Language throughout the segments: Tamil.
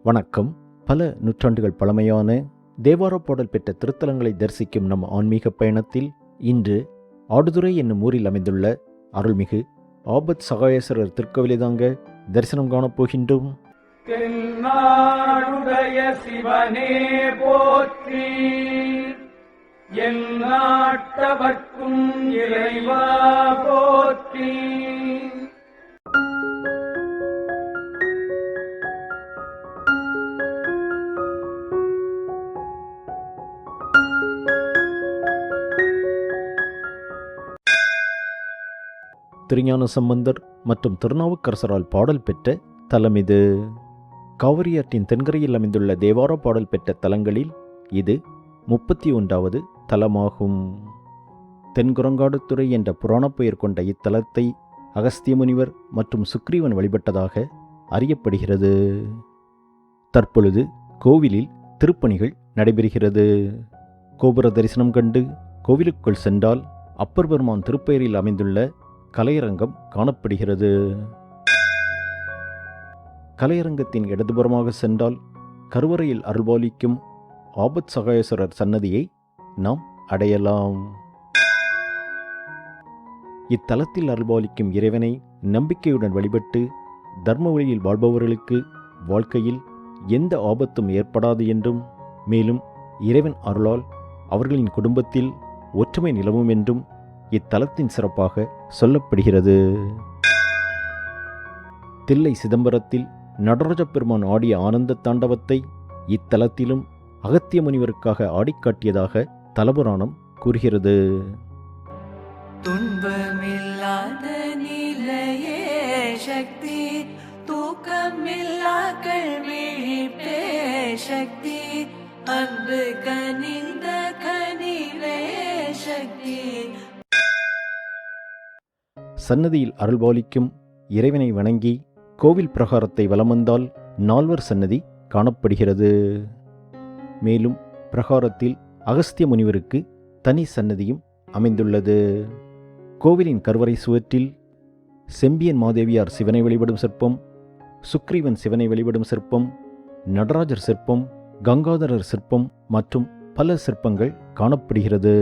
வணக்கம். பல நூற்றாண்டுகள் பழமையான தேவார பாடல் பெற்ற திருத்தலங்களை தரிசிக்கும் நம் ஆன்மீக பயணத்தில் இன்று ஆடுதுறை என்னும் ஊரில் அமைந்துள்ள அருள்மிகு ஆபத் சகாயேஸ்வரர் திருக்கோவிலை தாங்க தரிசனம் காணப்போகின்றோம். தென்னாடுடைய சிவனே போற்றி, என் நாட்டவர்க்கும் இறைவா போற்றி. திருஞான சம்பந்தர் மற்றும் திருநாவுக்கரசரால் பாடல் பெற்ற தலம் இது. காவிரியாற்றின் தென்கரையில் அமைந்துள்ள தேவார பாடல் பெற்ற தலங்களில் இது 31வது தலமாகும். தென்குரங்காடுதுறை என்ற புராணப் பெயர் கொண்ட இத்தலத்தை அகஸ்திய முனிவர் மற்றும் சுக்ரீவன் வழிபட்டதாக அறியப்படுகிறது. தற்பொழுது கோவிலில் திருப்பணிகள் நடைபெறுகிறது. கோபுர தரிசனம் கண்டு கோவிலுக்குள் சென்றால் அப்பர் பெருமான் திருப்பெயரில் அமைந்துள்ள கலையரங்கம் காணப்படுகிறது. கலையரங்கத்தின் இடதுபுறமாக சென்றால் கருவறையில் அருள்பாலிக்கும் ஆபத் சகாயேஸ்வரர் சன்னதியை நாம் அடையலாம். இத்தலத்தில் அருள்பாலிக்கும் இறைவனை நம்பிக்கையுடன் வழிபட்டு தர்ம வழியில் வாழ்பவர்களுக்கு வாழ்க்கையில் எந்த ஆபத்தும் ஏற்படாது என்றும், மேலும் இறைவன் அருளால் அவர்களின் குடும்பத்தில் ஒற்றுமை நிலவும் என்றும் இத்தலத்தின் சிறப்பாக சொல்லப்படுகிறது. தில்லை சிதம்பரத்தில் நடராஜ பெருமான் ஆடிய ஆனந்த தாண்டவத்தை இத்தலத்திலும் அகத்திய முனிவருக்காக ஆடிக்காட்டியதாக தலபுராணம் கூறுகிறது. துன்பமில்லாத நிலையே சக்தி, தூக்கமில்லா கல்விழிப்பே சக்தி, அன்பு கனிந்த கனிவே சக்தி. சன்னதியில் அருள்பாலிக்கும் இறைவனை வணங்கி கோவில் பிரகாரத்தை வலம் வந்தால் நால்வர் சன்னதி காணப்படுகிறது. மேலும் பிரகாரத்தில் அகஸ்திய முனிவருக்கு தனி சன்னதியும் அமைந்துள்ளது. கோவிலின் கருவறை சுவற்றில் செம்பியன் மாதேவியார் சிவனை வழிபடும் சிற்பம், சுக்ரீவன் சிவனை வழிபடும் சிற்பம், நடராஜர் சிற்பம், கங்காதரர் சிற்பம் மற்றும் பல சிற்பங்கள் காணப்படுகிறது.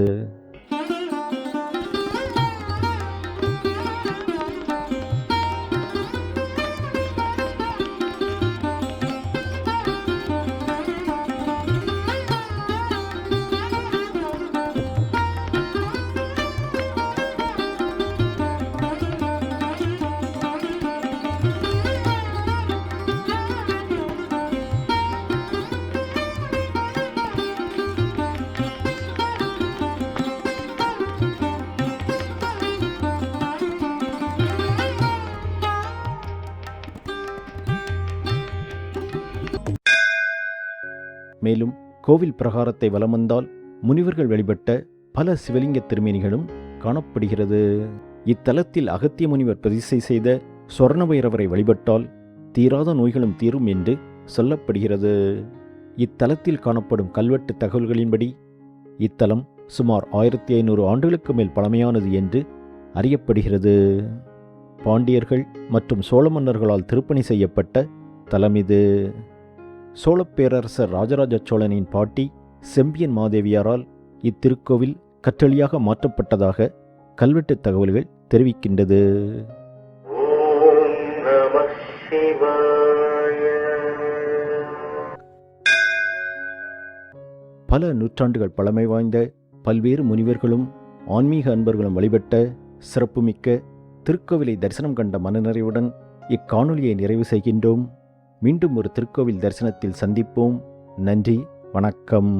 மேலும் கோவில் பிரகாரத்தை வலம் வந்தால் முனிவர்கள் வழிபட்ட பல சிவலிங்க திருமேனிகளும் காணப்படுகிறது. இத்தலத்தில் அகத்திய முனிவர் பிரதிஷ்டை செய்த சொர்ண பைரவரை வழிபட்டால் தீராத நோய்களும் தீரும் என்று சொல்லப்படுகிறது. இத்தலத்தில் காணப்படும் கல்வெட்டு தகவல்களின்படி இத்தலம் சுமார் 1500 ஆண்டுகளுக்கு மேல் பழமையானது என்று அறியப்படுகிறது. பாண்டியர்கள் மற்றும் சோழ மன்னர்களால் திருப்பணி செய்யப்பட்ட தலம் இது. சோழப் பேரரசர் ராஜராஜ சோழனின் பாட்டி செம்பியன் மாதேவியாரால் இத்திருக்கோவில் கற்றளியாக மாற்றப்பட்டதாக கல்வெட்டு தகவல்கள் தெரிவிக்கின்றது. பல நூற்றாண்டுகள் பழமை வாய்ந்த பல்வேறு முனிவர்களும் ஆன்மீக அன்பர்களும் வழிபட்ட சிறப்புமிக்க திருக்கோவிலை தரிசனம் கண்ட மனநிறைவுடன் இக்காணொலியை நிறைவு செய்கின்றோம். மீண்டும் ஒரு திருக்கோவில் தரிசனத்தில் சந்திப்போம். நன்றி, வணக்கம்.